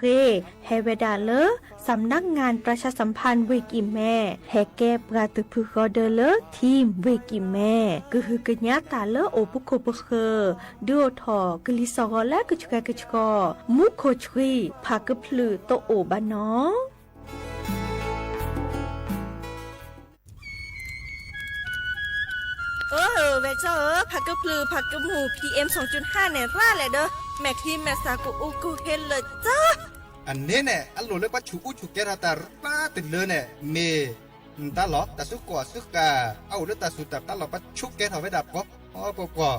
รเฮเวดาเลอสำนักงานประชาสัมพันธ์เวกิแม่แฮแกปราตึพึกอเดเลอทีมเวกิแม่กึฮือกะญาตาเลอโอปุโคปเคดูทอกลิซอและกึชกะกึชกอมุโคชรีพากะพลือโตโอบานอเวเจอผักกระพลือผักกระหมู PM 2.5 เนี่ยร่าแหละเด้อแม็กทีแมสากูอูกูเฮนเลยจ้าอันนี้เนี่ยอันโลเล็กว่าชูชูแกราตาป้าติดเลยเนี่ยเมตาหลอตาสุกว่าสุกาเอาเลือตาสุดตาหลอปัดชุกแกถอไว้ดับก็อ๋อปอ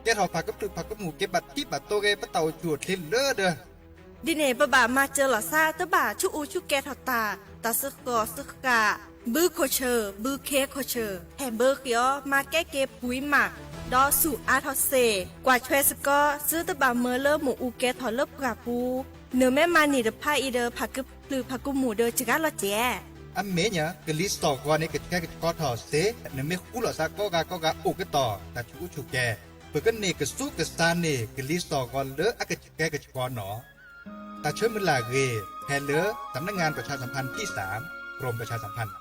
แกถอผักกระพลือผักกระหมูเก็บบัดที่บัดโตเกปะเต่าจูดเทนเลอเด้อดิเน่บะบ่ามาเจอหล่อซ่าตะบ่าชูอูชูแกถอตาสุกอสุกาบือโคเชอร์บือเคโคเชอร์แฮมเบอร์เกียวมาแก้เก็บปุ๋ยหมักดอสู่อาทอเซกว่าช่วยสกอซื้อตะบ่าเมอเลอร์หมูอูแกถอเลิบกราปูเนื้อแม่มานี่เดพาอีเดอผักกึบหรือผักกุหมูเดอจิกาละเจอันเมเนี่ยกลิสตอกว่านี่ก็แค่ก็ถอเสเนี่ยไม่คู่หล่อซักก็อุกต่อแต่ชูแกเปิดกันเนี่ยก็สู้กับซานเนี่ยกลิสตอกว่าเลออะก็แกก็กหนอแต่เชื่อมันลาเกแฮเลอสำนักงานประชาสัมพันธ์ที่3กรมประชาสัมพันธ์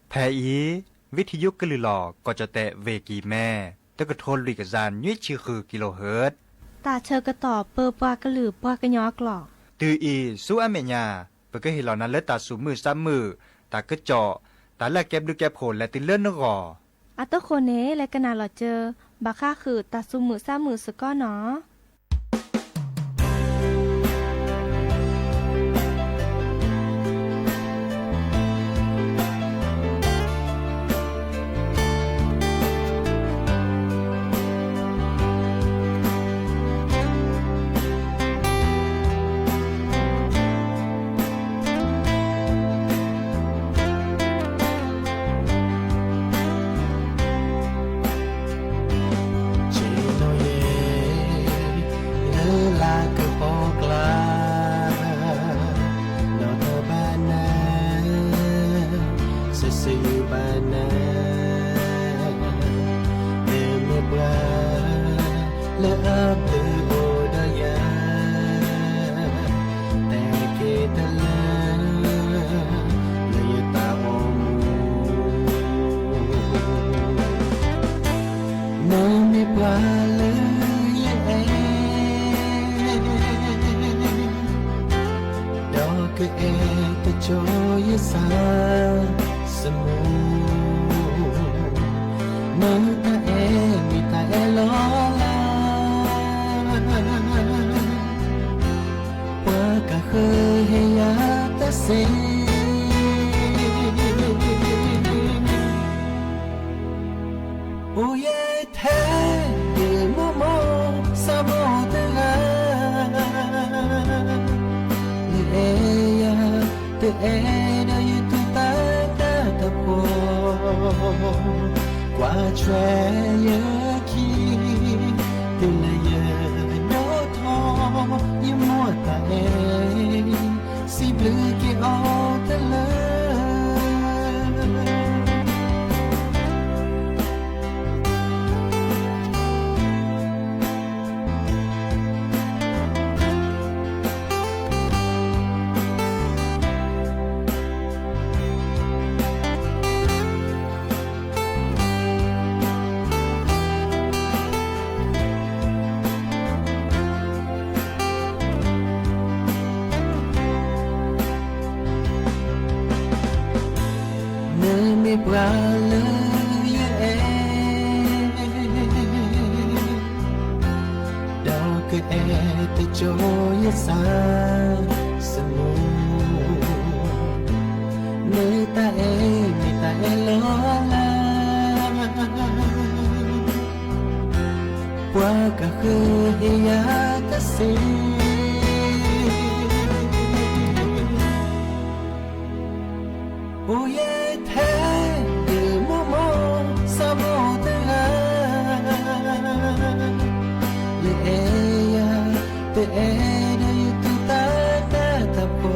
แพอีวิทยุกลือหลอก็จะแตะเวกีแม่ตะกะโทนลุยกะจานยี่ชื่อคือกิโลเฮิรตซ์ตาเชอกระต่อเปอปากระหลือปากระยอกหลอกตืออีสู้อเมญาเปก็เห็นเหล่านั้นแล้วตาสูมือซ้ำมือตากระเจาะตาแลกแก็บดูแก็บโผลและติเลื่อนนกออัตโคเนและกะนาหลอเจอบาค่าคือตาซุมือซ้ามือสก้อเนาะ te e te joya sa semu ne ta e lo la qua cả khơi ya ta se oh yeah the mo mo sa mo te la le ya te e de tu ta ta ta po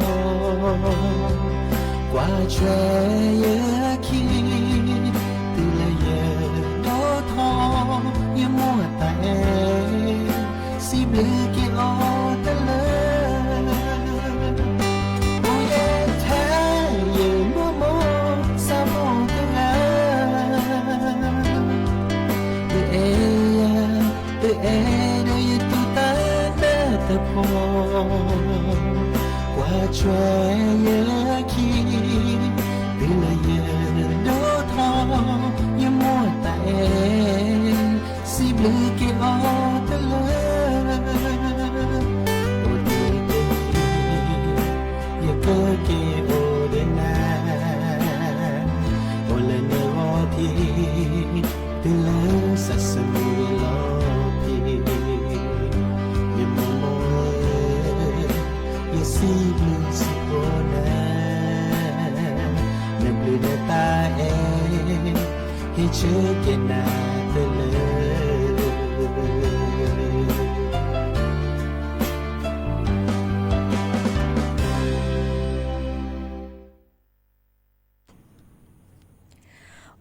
qua che ya ki tu la ya do tho ya mo ta e si ble ki o ta la qua trời nhớ khi từ lời nhớ đố thọ như mua tại si blue kia ô tơ lơ ô đi đi ya cơ kia ô đến na ô lên nhớ ô thì từ lơ sa sa mùi lo thì si blue si bona ne blue ne ta e he che ke na te le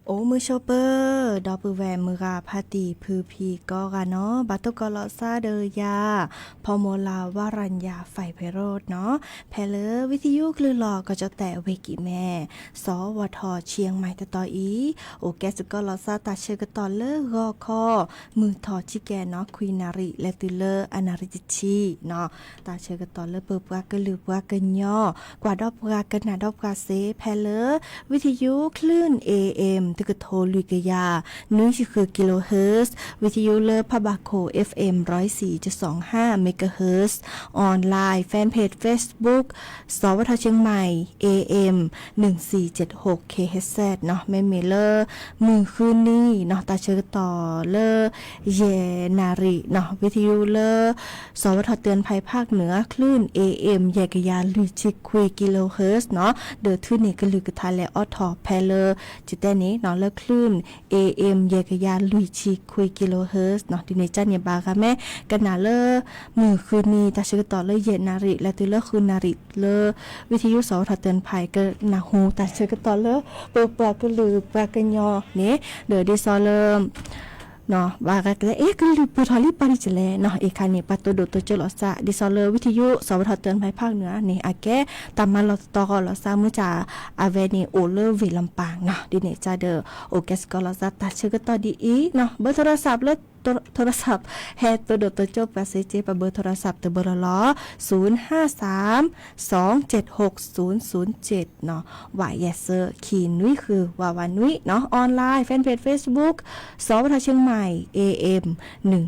โอ้มือโชเปอร์ดอปือแวมือกาพาติพือพีก็กะเนาะบัตตุกอลอซาเดยาพอโมลาวารัญญาไฟไพโรดเนาะแพเลอวิทยุคลือหลอก็จะแตะเวกิแม่สวทเชียงใหม่ตะตออีโอแกสกอลอซาตาเชกตอเลอรอคอมือทอชิแกเนาะคุยนาริและตุเลออนาริจิชีเนาะตาเชกตอเลอเปิบวากะลือบวากะย่อกว่าดอกวากะนาดอกวาเซแพเลอวิทยุคลื่น AMตึกโทลุกยา1กิโลเฮิรตซ์วิทยุเลอพะบาโค FM 104.25 เมกะเฮิรตซ์ออนไลน์แฟนเพจ Facebook สวทเชียงใหม่ AM 1476 KHZ เนาะแม่เมเลอร์มือคืนนี้เนาะตาเชิญต่อเลอเยนาริเนาะวิทยุเลอสวทเตือนภัยภาคเหนือคลื่น AM แยกยาลุจิกคุยกิโลเฮิรตซ์เนาะเดอทื่อนี่ก็ลือกะทาและออทอแพเลอร์จิแต่นี้เนาะเลอคลื่น AM แยกยาลุจิกคุยกิโลเฮิรตซ์เนาะดิเนจันยาบากะแม่กันนาเลอมือคืนนี้ตาเชิญต่อเลอเยนาริและตุเลอคืนนาริเลอวิทยุสวทเตือนภัยก็นาฮูตาเชิญต่อเลอเปิดปากก็ลือปากกันยอเนี่ยเดอดิซอเลเนาะว่าก็ก็ลือปุทอลิปาริจแลเนาะคันนี้ปะโตโดโตเจลอซาดิซอเลวิทยุสวทเตือนภัยภาคเหนือนี่อาแกตามมาลอตอลอซามื้อจาอาเวเนโอเลเวลำปางเนาะดิเนจาเดอโอแกสกอลอซาตาเชกตอดีอีเนาะเบอร์โทรศัพท์โทรศัพท์แฮตโดโตโจปาเซเจปะเบอร์โทรศัพท์ตะเบอร์ล้อ053276007เนาะว่าแยเซอร์ขีนุ้ยคือว่าวันนุ้ยเนาะออนไลน์แฟนเพจ Facebook สวทเชียงใหม่ AM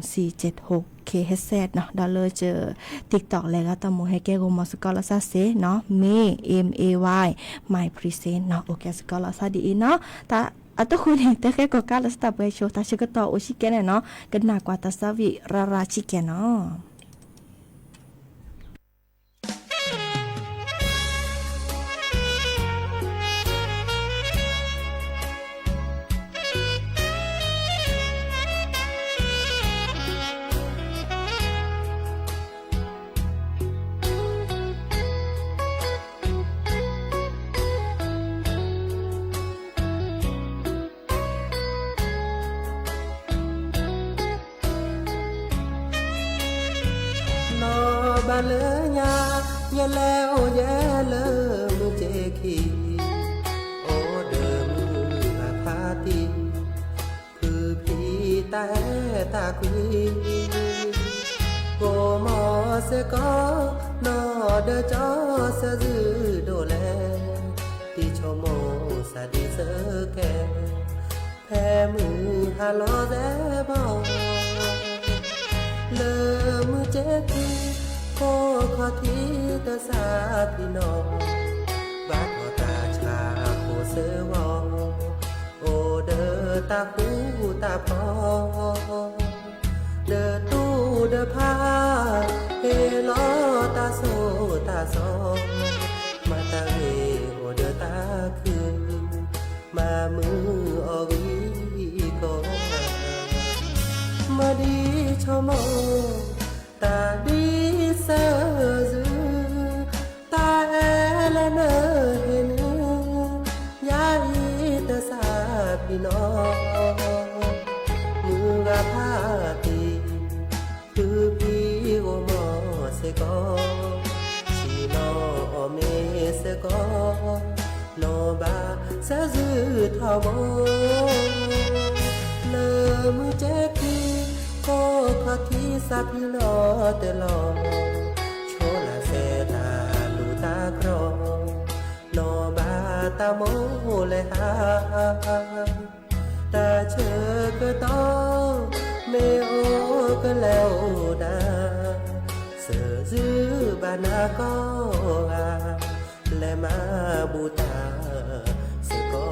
1476 KHZ เนาะดอลเลอร์เจอ TikTok แล้วก็ตะโมให้แกโกมอสกอลาซาเซเนาะเม MAY My Present เนาะโอเคสกอลาซาดีเนาะตาอัตคุณเห็นแต่แค่ก็การสตาร์ไปโชว์ตาชิกต่อโอชิเกะเนาะกันหนักกว่าตาซาวิราชิเกะเนาะ บาเลญาอย่าแล้วอย่าเลอมือเจคีโอเดิมอาพาติคือพี่แต่ตาคุยโกมอเสก็นอเดจอเสจือโดแลที่ชโมสาดีเสแกแพ้มือฮาโลแซบอเลอมือเจ กีโคขอที่ตะสาพี่น้องบาดขอตาชาโคเสวอโอเดอตาหูตาพอเดอตู้เดอผ้าเฮลอตาโซตาซอมาตาเฮโอเดอตาคืนมามือออกวีก็มาดีชมตาดีเสอจือตาแอละเนอเห็นยาอีตะสาพี่น้องมือกะพาตีคือพี่โอมอเสกอชีนอเมเสกอนอบาสะจือทอมเลมือเจกีโคขอที่สับพี่ลอเตลอโชลาเซตาลูตาครอนอบาตาโมเลหาตาเชอกะตอเมโอกะแล้วดาเสือจื้อบานากออาและมาบูตาสกอ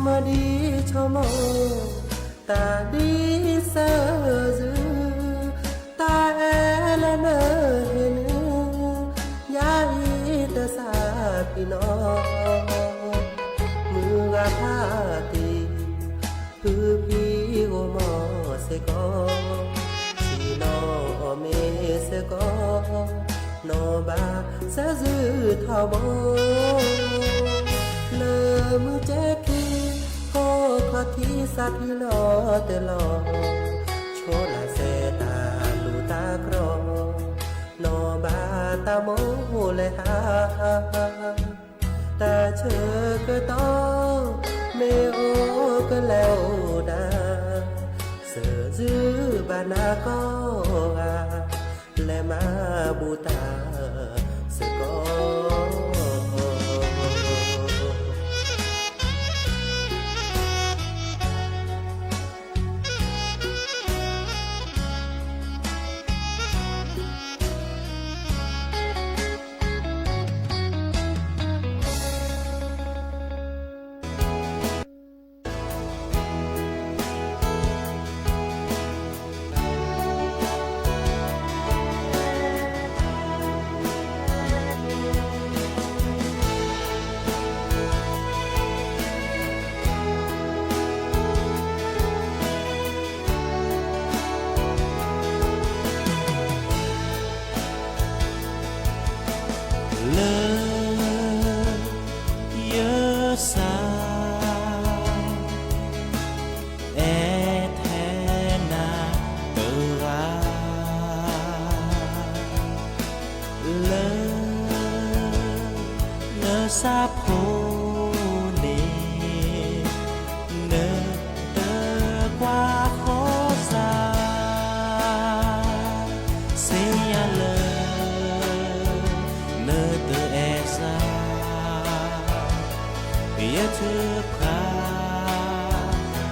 มาดีชมตาดีเสอจือตาแอละเนอเห็นยาอีตะสาพี่น้องมือกะพาตีคือพี่โอมอเสกอชีนอเมเสกอนอบาสะจือทอบเลมือเจกีโคขอที่สัตย์ลอเตลอโชลาเซตาลูตากรอนอบาตาโมเลหาตาเชอกะตอเมโอกะแล้วดาเสือจื้อบานากออาและมาบูตาสกอซาโพเนเนเตกว่าขอซาเสียเลยเนเตเอซาเปียเธอพา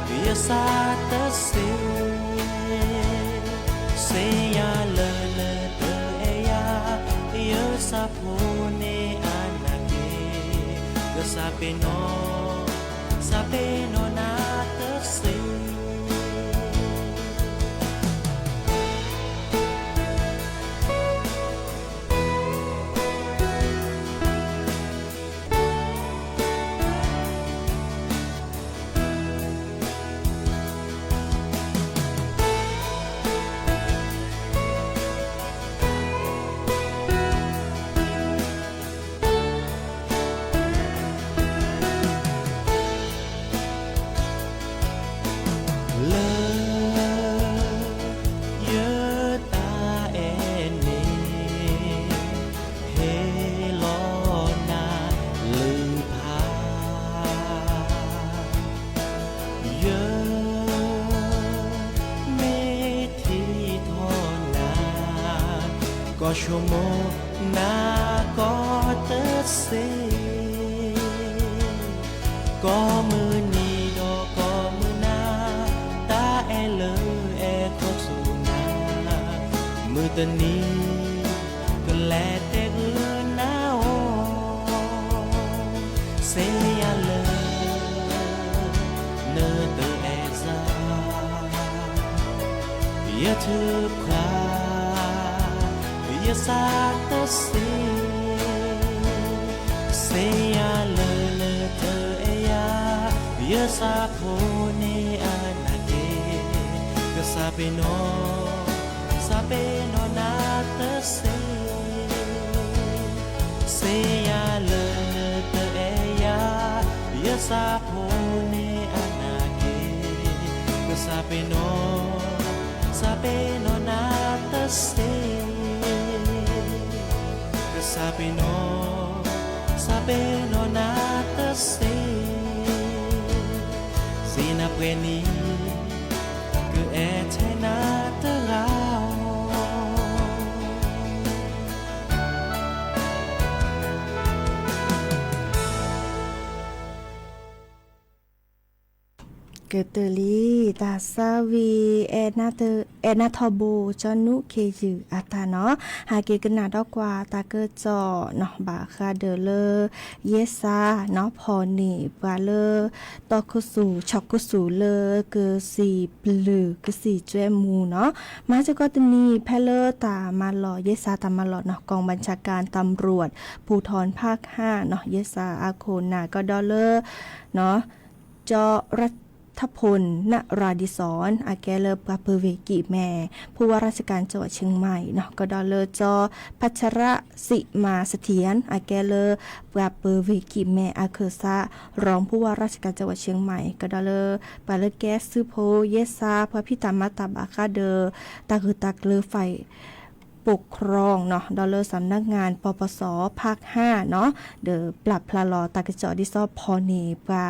เปียซาเตเสียเลยเนเตเอยาเยซาโพเนsape no na tersi ก็ชั่วโมงหน้าก็เติร์เซก็มือนี้ดอกก็มือหน้าตาแอเลยแอครบสูนามือตอนนี้ก็แลแต่เอือหน้าโอเสียเลยเนอเตอแอซาอย่าถือคราอย่าสาตะเสียเลยเลยเธอเอยาอย่าสาโพเนอานาเกก็สาเปโนนาตะเสียเลยเธอเอยาอย่าสาโพเนอานาเกก็สาเปโนนาตะเสีSapeno nata se Sina preni Que ete nata raoเกเตอลีตาซาวีแอนาทอโบจอนุเคยือาตาเนาะหาเกกนาดอกกว่าตาเกจอเนาะบาคาเดเลเยซาเนาะพอนี่บาเลตอคุสูช็อกคุสูเลเกสีปลือเกสีจวยมูเนาะมาจะก็ตนีแพเลตามาหล่อเยซาตามาหล่อเนาะกองบัญชาการตำรวจภูธรภาค5เนาะเยซาอาโคนาก็ดอเลเนาะจอรัทพลณราดิศรอาแกเลปาเปเวกิแม่ผู้ว่าราชการจังหวัดเชียงใหม่เนาะก็ดอเลจอพัชระสิมาเสถียรอาแกเลปาเปเวกิแม่อาเคซารองผู้ว่าราชการจังหวัดเชียงใหม่ก็ดอเลปาเลแกซื้อโพเยซาพระพิตามาตาบาคาเดอตาคือตากเลไฟปกครองเนาะดอลลาร์สำนักงานปปสภาค5เนาะเดอปรับพลาลอตากระจอดิซอพอนีปา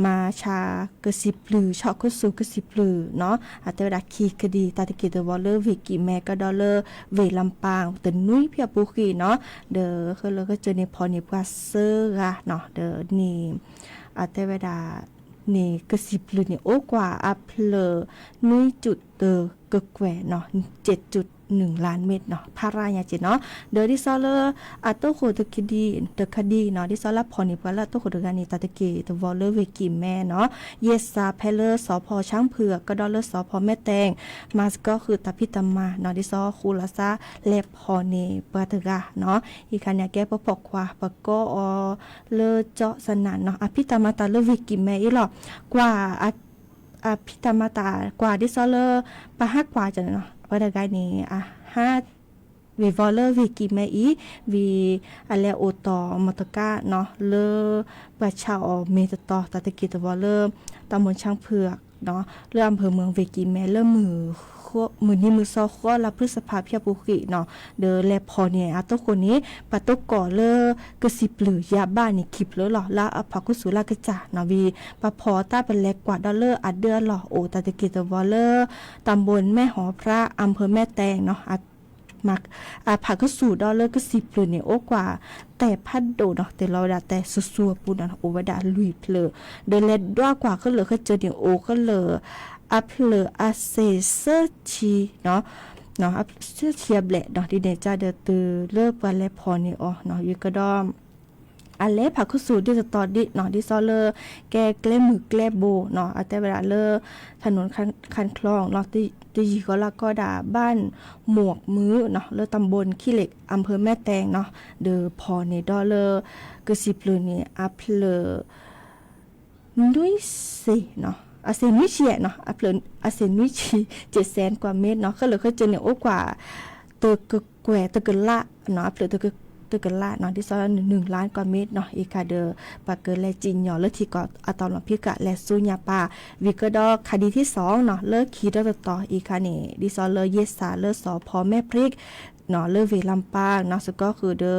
มาชากระสิบลือชอกก็สูกระสิบลือเนาะอาจจะดักคีคดีตาตะกิดวอลเลอร์วิกิแมก็ดอลเลอร์เวลำปางแต่นุ้ยเพียปุกีเนาะเดอคือเราก็เจอในพอนี่ปาเซอร์อะเนาะเดอนี่อาจจะเวลานี่กระสิบลือเนี่ยโอ้กว่าอัพเลอนุ้ยจุดเดอกะแกวเนาะ7.1 ล้านเม็ดเนาะพารายาจิเนาะเดอดิซอเลอร์อัตโตโคตะคดีเนาะดิซอลาพอนิปะละโตโคตะกานิตาตะเกตวอลเลอร์เวกิแม่เนาะเยซาเพเลอร์สพช้างเผือกก็ดอลเลอร์สพแม่แตงมาสก็คือตาพิตามาเนาะดิซอคูลาซาและพอเนปะตะกาเนาะอีคันยาแก้ปะปอกว่าปะก็เลอเจาะสนั่นเนาะอภิตามาตาเลอเวกิแม่อีหรอกว่าอภิตามาตากว่าดิซอเลอร์ปะฮักกว่าจังเนาะปะตะกานี่5วีวอลเลอร์วีกิแมอีวีอะไรโอตอมตกาเนาะเลอประชาอเมตตอตาตะกิตวอลเลอร์ตำบลช่างเผือกเนาะเรื่องอำเภอเมืองวีกิแมเลอมือนี้มือซอข้อละพฤษภาเพียบุกิเนาะเดอแลพอเนี่ยอาตคนนี้ปะตกก่อเลอกระสิบหรือยาบ้านนี่คลิปเลยหรอละอภักุสุลากระจาเนาะวีปะพอต้าเป็นแลกกว่าดอลเลอร์อัดเดือหรอโอตาตะกิตวอลเลอร์ตำบลแม่หอพระอำเภอแม่แตงเนาะมักผักก็สู่ดอลเลอร์ก็10เลยเนี่ยโอ้กว่าแต่พัดโดเนาะแต่เราดาแต่ซัวๆปูนโอวดาลุยเพลเดเลดด้ากว่าก็เหลือก็เจอเนี่ยโอก็เหลืออัพเลอาเซเซอร์ชีเนาะอัพเซอร์เชียเบลเนาะดีเนจ้าเดตือเลิกวันและพอนี่อ๋อเนาะอยู่ก็ดอมอันเล็ผักคุสูดิสตอดิเนาะดิซอเลอร์แกแกล้มือแกล้โบเนาะแต่เวลาเลอถนนคันคลองเนาะตีก็ละก็ด่าบ้านหมวกมือเนาะเลอตำบลขี้เหล็กอำเภอแม่แตงเนาะเดอพอนี่ดอเลอร์กสิปลือนี่อัพเลนุยเซเนาะอาเซนุยเชียเนาะอัพเลอาเซนุยชี700,000 กว่าเมตรเนาะก็เลยเขาเจอเนี่ยโอ้กว่าเตกะแกวเตกะละเนาะอัพเลตึกกันละเนาะที่ซอย1 ล้านกว่าเมตรเนาะอีกาเดอปาเกอร์และจินหยอเลิกที่ก็อะตอมพิกะและซุญญาปาวิกดอคดีที่2เนาะเลิกขีดต่ออีกานี่ดิซอเลอเยสาเลอสพแม่พริกเนาะเลอเวลำปางเนาะสก็คือเดอ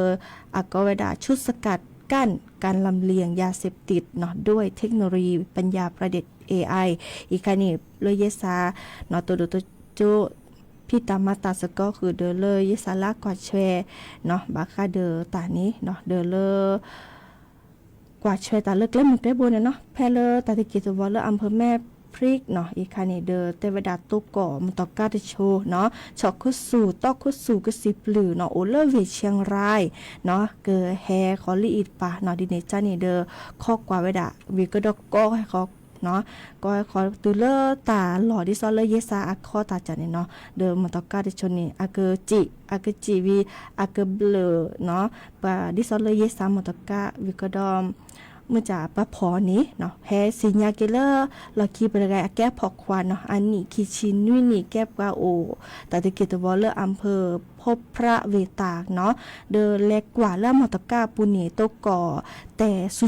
อะกอเวดาชุดสกัดกั้นการลำเลียงยาเสพติดเนาะด้วยเทคโนโลยีปัญญาประดิษฐ์ AI อีกานี่เลอเยสาเนาะตัวโจเพ พี่ตามมาตาสก็คือเดอเลยยิสาลากอดแชร์เนาะบาคาเดอตานี้เนาะเดอเลกว่าช่วยตาเลิกเล่นมึงได้บนเนาะแพเลตาติกิจวอลเลอำเภอแม่พริกเนาะอีคาเนเดอเตวดาตุกก่อมันตอกกาตโชเนาะชอกคุสู่ตอกคุสู่กสิปลือเนาะโอเลเวเชียงรายเนาะเกอแฮคอลีอีดปะเนาะดิเนจานี่เดอข้อกว่าเวดาวิกดอกก็ให้เขาเนาะก็ขอตูเลอตาหล่อดิซอเลเยซาอะคอตาจันนี่เนาะเดอมันตอกกาตโชนี่อะเกจิวีอะเกเบลเนาะปะดิซอเลเยซามันตอกกาวิกดอมเมื่อจ่าปะพอนี้เนาะแพ้สิญญาเกเลอร์เราคีบรายแก้พอกควันเนาะอันนี้คีชินนุยนี่แก้ปาโอแต่ตะเกียตวอลเลอร์อำเภอพบพระเวตากเนาะเดอเล็กกว่าแล้วมอตกาปุเนโตก่อแต่สุ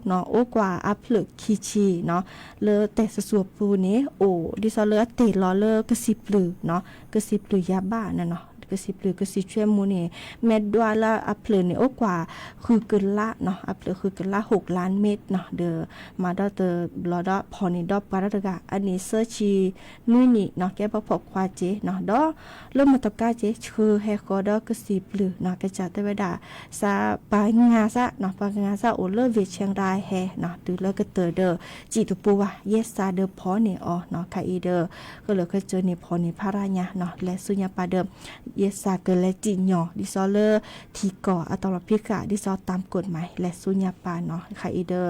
เนาะโอกว่าอัพเลิกคีชีเนาะเลอแต่สัวปูนี้โอดิซอเลอร์เตลอเลอร์กสิปลือเนาะกสิปลือยาบ้านั่นเนาะกสิปลือกสิช่วยมูนี่เม็ดดวละอัพเลิเนี่ยโอกว่าคือเกินละเนาะอัพเลิคือเกินละ6 ล้านเม็ดเนาะเดอมาดอเตอลอดอพอนี่ดอปาระกะอันนี้เซอร์ชีนุยนี่เนาะแกบ่พบควาเจเนาะดอเริ่มมาตกาเจคือแฮคอดอกสิปลือเนาะกะจะได้เวดาซาปางาซะเนาะปางาซะโอเลเวเชียงรายแฮเนาะดูแล้วก็เตอเดอจิตุปูว่าเยสซาเดอพอนี่อ๋อเนาะคาอีเดอก็เลยก็เจอนี่พอนี่พาราญาเนาะและสุญญาปาเดิมเยสซาเกเลจิญอดิซอเลอร์ทีก่ออะตอลพิกะดิซอตามกฎหมายและสุญญาปาเนาะคาอีเดอ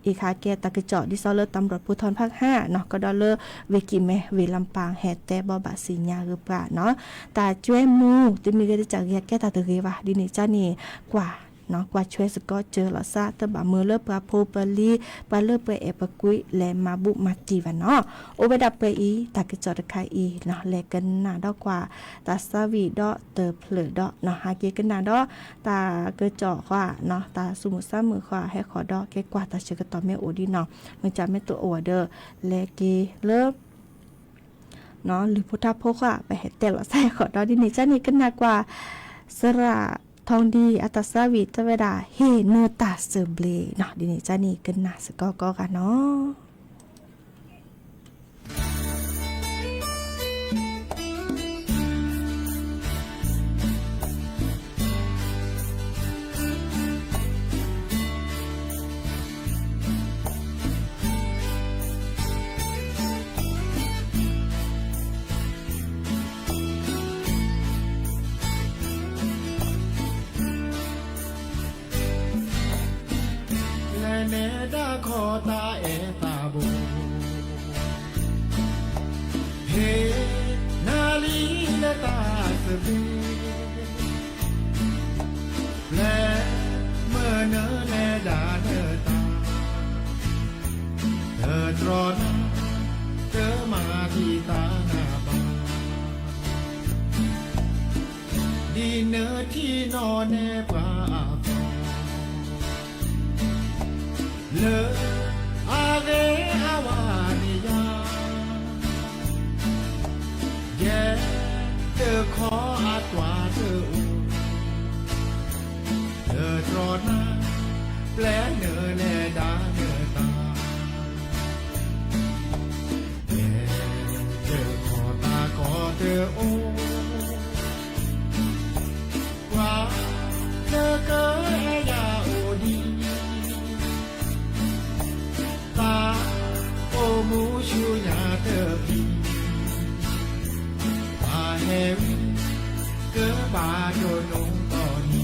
อีคาเกตะกะเจาะดิซอเลอร์ตำรวจภูธรภาค5เนาะก็ดอเลอร์เวกิเมเวลำปางแฮแต่บ่บะสิญญาหรือเปล่าเนาะตาจ้วยมูติมีก็จะแก้ตาตะเกว่าดินี่จ้านี่กว่าเนาะกว่าช่วยสก็เจอละซะตะบะมือเลอปะโพปะลีปะเลอเปเอปะกุยและมาบุมาจีวะเนาะโอเวดับเปอีตากะจอดคายอีเนาะแลกันหน้าดอกกว่าตาซาวีดอเตอเพลดอเนาะหาเกกันหน้าดอตากะจอว่าเนาะตาสมุซามือว่าให้ขอดอแกกว่าตาเชกะตอเมโอดีเนาะมันจะไม่ตัวโอเดอแลเกเลิฟเนาะหรือพุทธโพค่ะไปเฮ็ดแต่ละใส่ขอดอดินี่จ้านี่กันหน้ากว่าสระทองดีอัตสาวิตเวดาเฮเนตาเซเบลเนาะดินี่จ้านี่กันนะสก็กันเนาะเนดาขอตาเอตาบูเฮนาลีเลตาสบีแลเมื่อเนเนดาเนตาเธอตรอนเธอมาที่ตาหน้าบ้านดีเนอที่นอนเนปาเลอาเกอาวานิยาแย่เธอขออาตวาเธออูเธอตรอนาแปลเนอแนดาเนอตาแย่เธอขอตาขอเธออูว่าเธอเกิดยาโอดีตาโอมูชูญาเตอปีอาเฮวิเกบาโดนงตอนี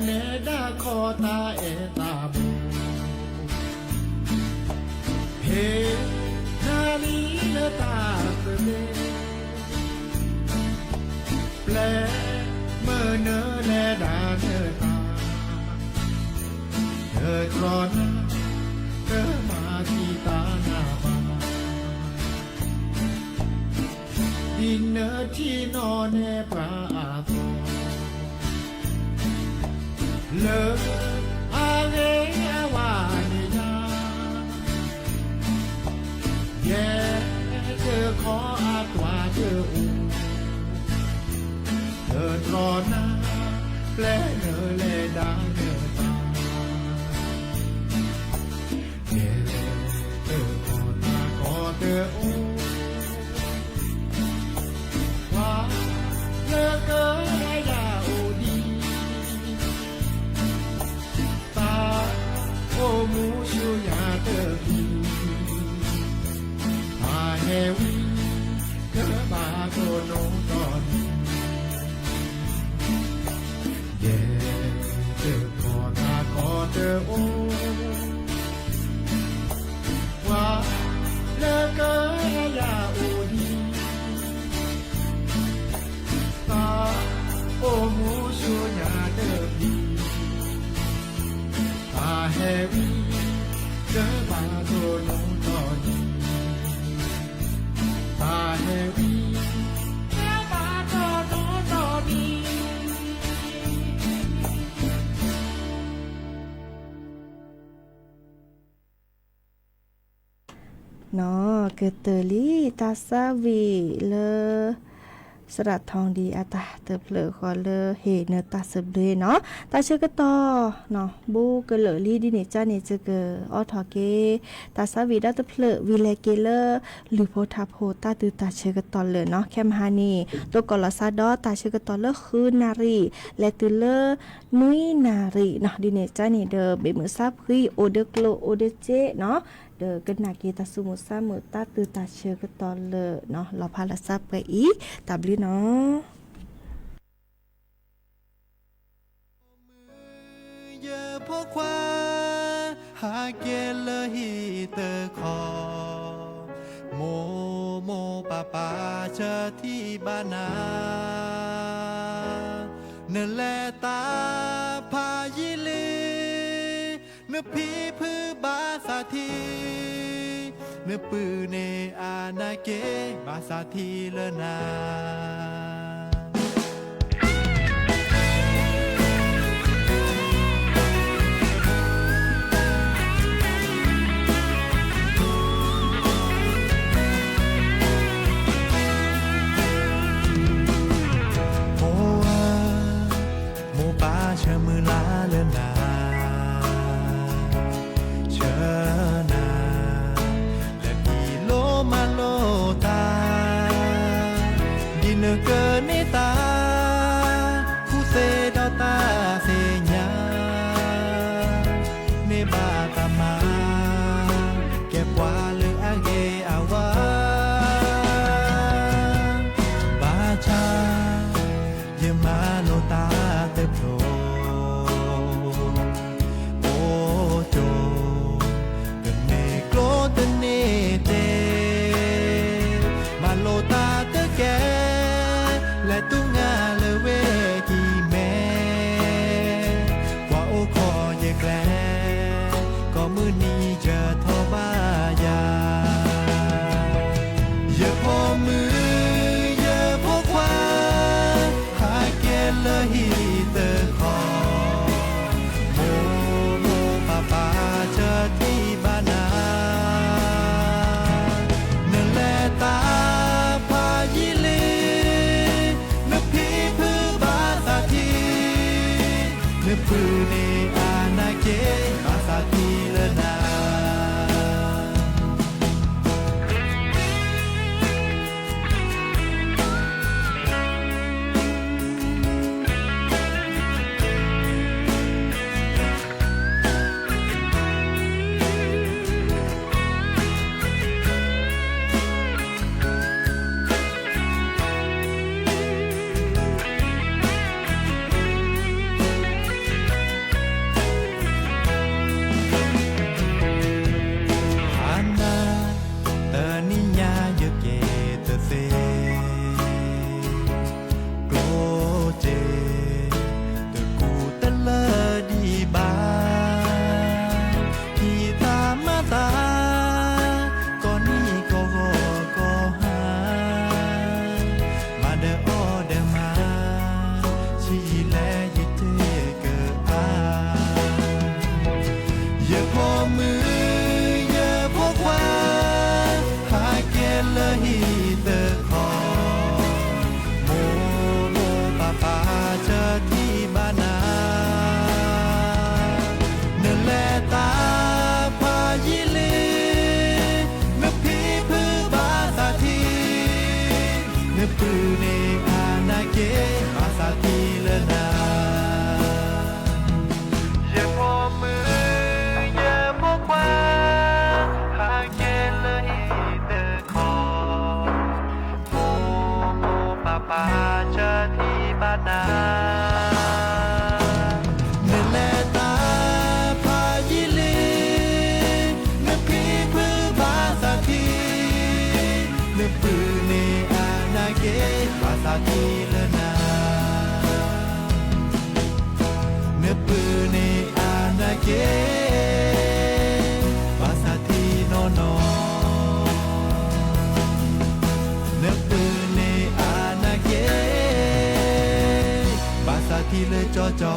เนดาขอตาเอตาบูเฮนาลีเลตาเสเบแปลเมื่อเนแลดาเนตาเธอตรอนเธอมาที่ตาหน้าบ้านดินเนอที่นอนเนปราอาโ le are awa ni na ye te kho a twa te u te tro na ple ne le da ne ta ye te kho na kho te u wa le ke ya u di ta o mu shu ya te bi ma he wi ke ba ko no do ni ye te ko ta ko te o wa le ke ya u di ta o mu shu ya te bi ma he wi ke ba ko no do ni ta he wi ke ba ko no do ni เนาะเกิดเตอรี่ตาซาวีเลสระทองดีอาตาเตอเพลอขอเลเฮเนตาเสเบเนาะตาเชกตอเนาะบูเกเลลี่ดิเนจาเนเจเกออทอเกตาซาวีดาเตเพลวิเลเกเลหรือโพทาโพตาตือตาเชกตอเลเนาะแคมฮานีตัวกอลซาดอตาเชกตอเลคือนารีและตือเลนุยนารีเนาะดิเนจาเนเดเบมือซาพรีโอเดโกลโอเดเจเนาะเดกันนากีตาสุมุซามือตาตือตาเชกตอเลเนาะเราพาละซาไปอีตาบลีเนาะ เยอะพวกควาหาเกลฮีเตอคอโมโมปาปาเจอที่บ้านนาเนแลตาพายิลีเนพีพือบาสาทีเนปือเนอานาเกบาสาทีเลนา โมอาโมปาเชอมือลาเลนาเชอนาและพี่โลมาโลตาดินเกินในตาผู้เสดาตาเสญาในบาตามาเก็บว่าเลืออาเกอาวาบาชา เยมาโนตาเตโพรโอโจเตเนโกรเตเนเตมาโลตาเตแกและตุงาเลเวกีแม่ว่าโอคอเยแกลก็มือนี้จะทอบายาเยอะพอมือเยอะพอควา เลฮีเตอคอโมโมปาปาเจอที่บ้านนาเนแลตาพายิลีเนพีพือบาสาทีเนปือเนอานาเกบาสาทีเลนา เ สาทีเลยจอจอ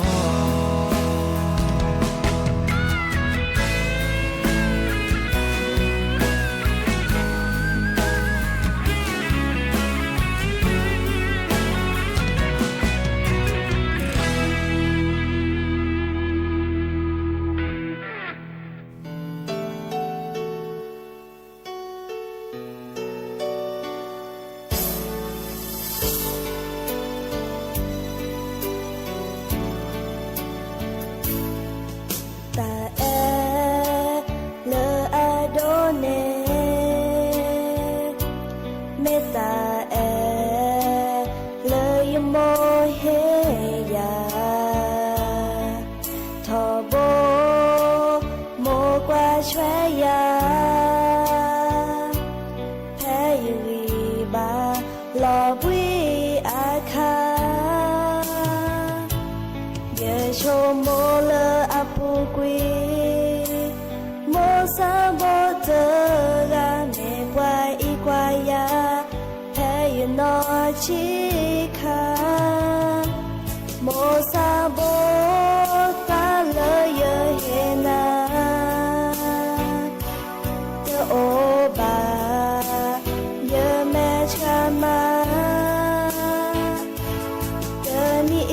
ชิคาโมซาโบตาเลยเยเฮนาเจโอบาเยแม่ชามาเจนี่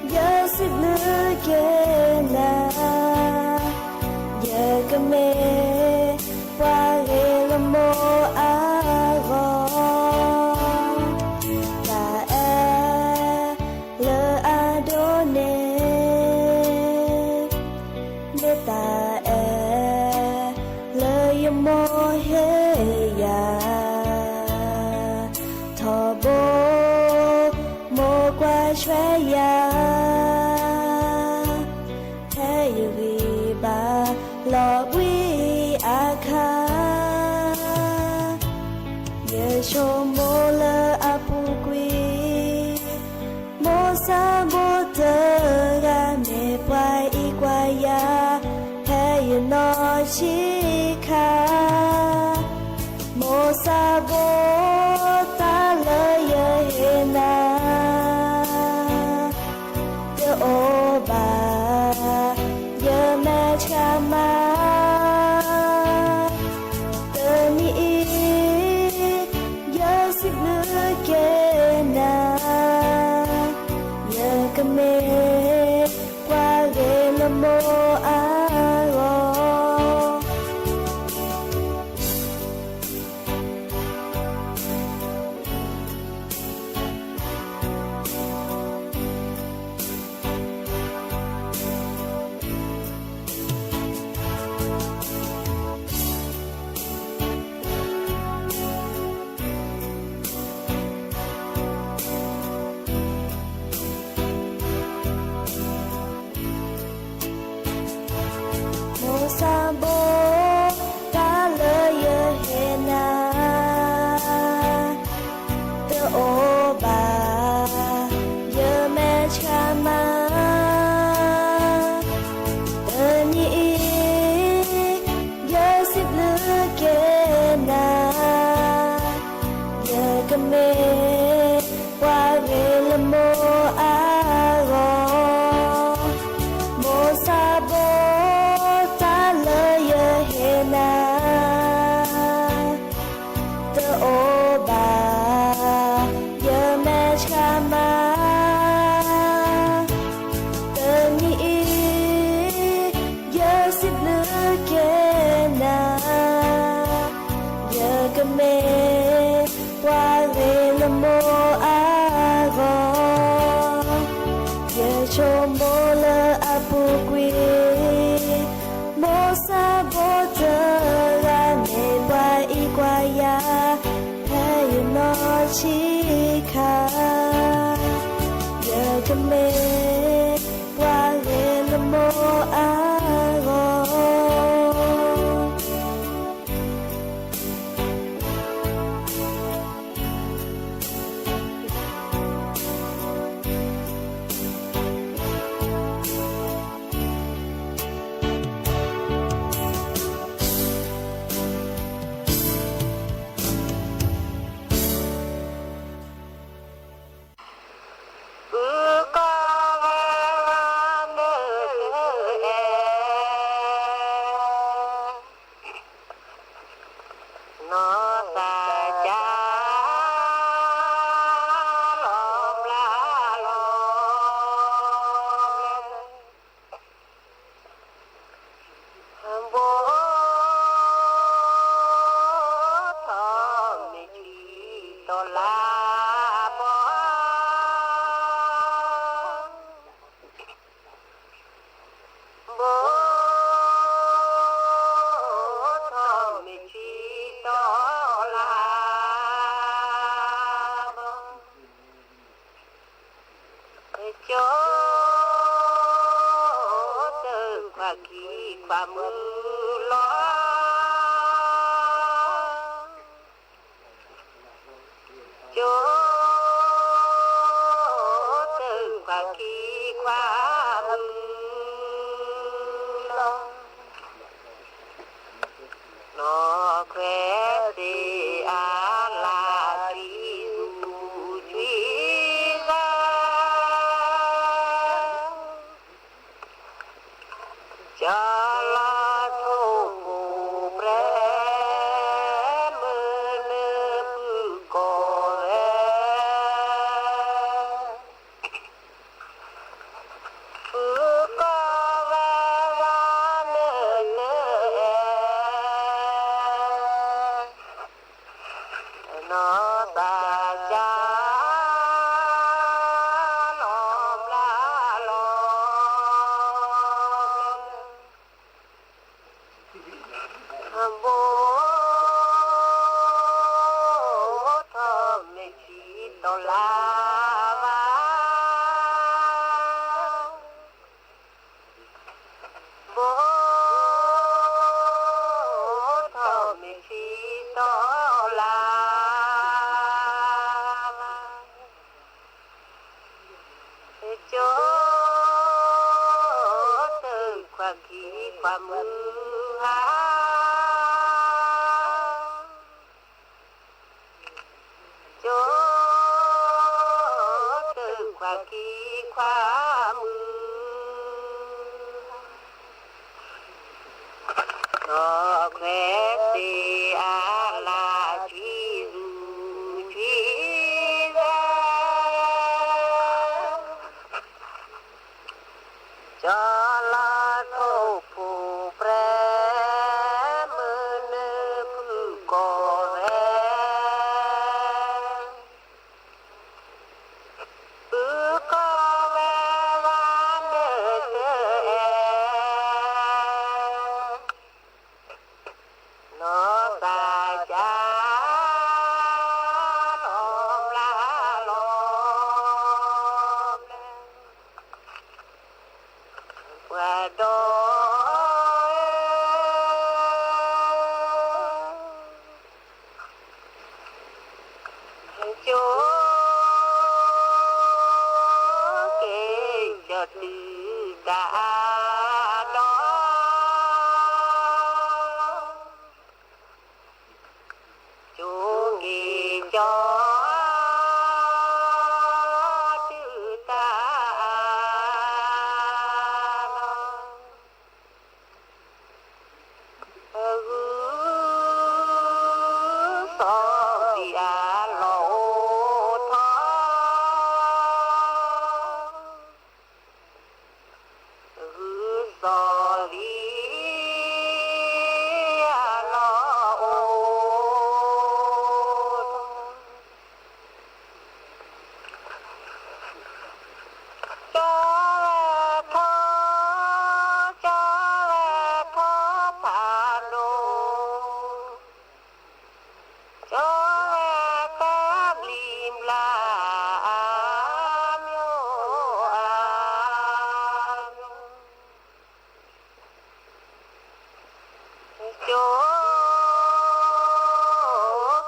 เยสิบลือเกนาเยกเมวาเรลโมอา ชิคาโมซาโบตาเลยเยเฮนาเจโอบาเยแม่ชามาเตนี่เยสิบลือเกนาเยกเมกว่าเรลโมอาชิคาเยกเมวาเรลโมอาโก เ โจเจอความขี้ความมือล้อโจเจอความขี้ความมือล้อนอแควสีอาลาสีสูชีกาจาลาโทเปรมือเลือโกเรฟืกเววาเนเนนอตาจาลอมลาลอมโบทอเมชีตลาวาโบทอเมชีตลาวาโจเติมความขี้ความมือหาโจเติมความขี้ความมือนอกแวสีอาลาชีรูชีแวจาลาโทผู้แปรมือเนื้อผู้ก่อแวปือก่อแววานเนื้อเนื้อนอตาจาลอมลาลอมว่าดอยโจเกจะตือกาดอโจเกจอตือตาสอบิอาโลทอสอบิอาโลจอทอจอทอพาโนจอแกบลิมลาเมียวอาโจ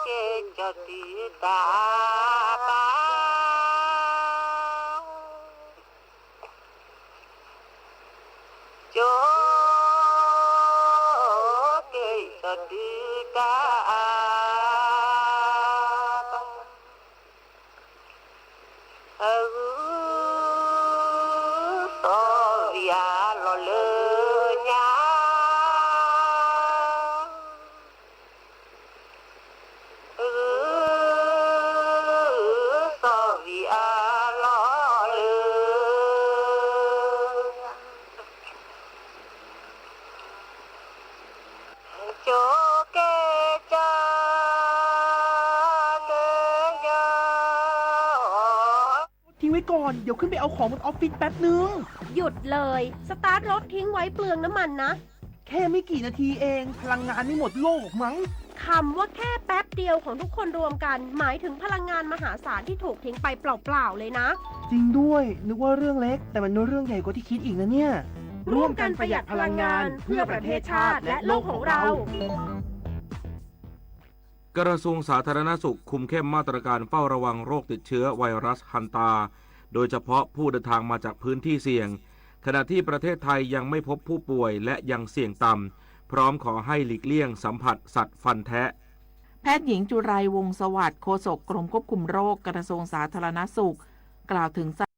เกจติตาปาโจเกจติตาสอวิอาโลเลญาสอวิอาโลเลโจเกจาเนยา ทิ้งไว้ก่อน เดี๋ยวขึ้นไปเอาของบนออฟฟิศแป๊บนึง หยุดเลย สตาร์ทรถทิ้งไว้เปลืองน้ำมันนะ แค่ไม่กี่นาทีเอง พลังงานไม่หมดโลกมั้ง คำว่าแค่แป๊บเดียวของทุกคนรวมกัน หมายถึงพลังงานมหาศาลที่ถูกทิ้งไปเปล่าๆเลยนะ จริงด้วย นึกว่าเรื่องเล็ก แต่มันเรื่องใหญ่กว่าที่คิดอีกนะเนี่ย ร่วมกันประหยัดพลังงานเพื่อประเทศชาติและโลกของเรา กระทรวงสาธารณสุขคุมเข้มมาตรการเฝ้าระวังโรคติดเชื้อไวรัสฮันตาโดยเฉพาะผู้เดินทางมาจากพื้นที่เสี่ยงขณะที่ประเทศไทยยังไม่พบผู้ป่วยและยังเสี่ยงต่ำพร้อมขอให้หลีกเลี่ยงสัมผัสสัตว์ฟันแทะแพทย์หญิงจุไรวงศ์สวัสดิ์โฆษกกรมควบคุมโรคกระทรวงสาธารณสุขกล่าวถึง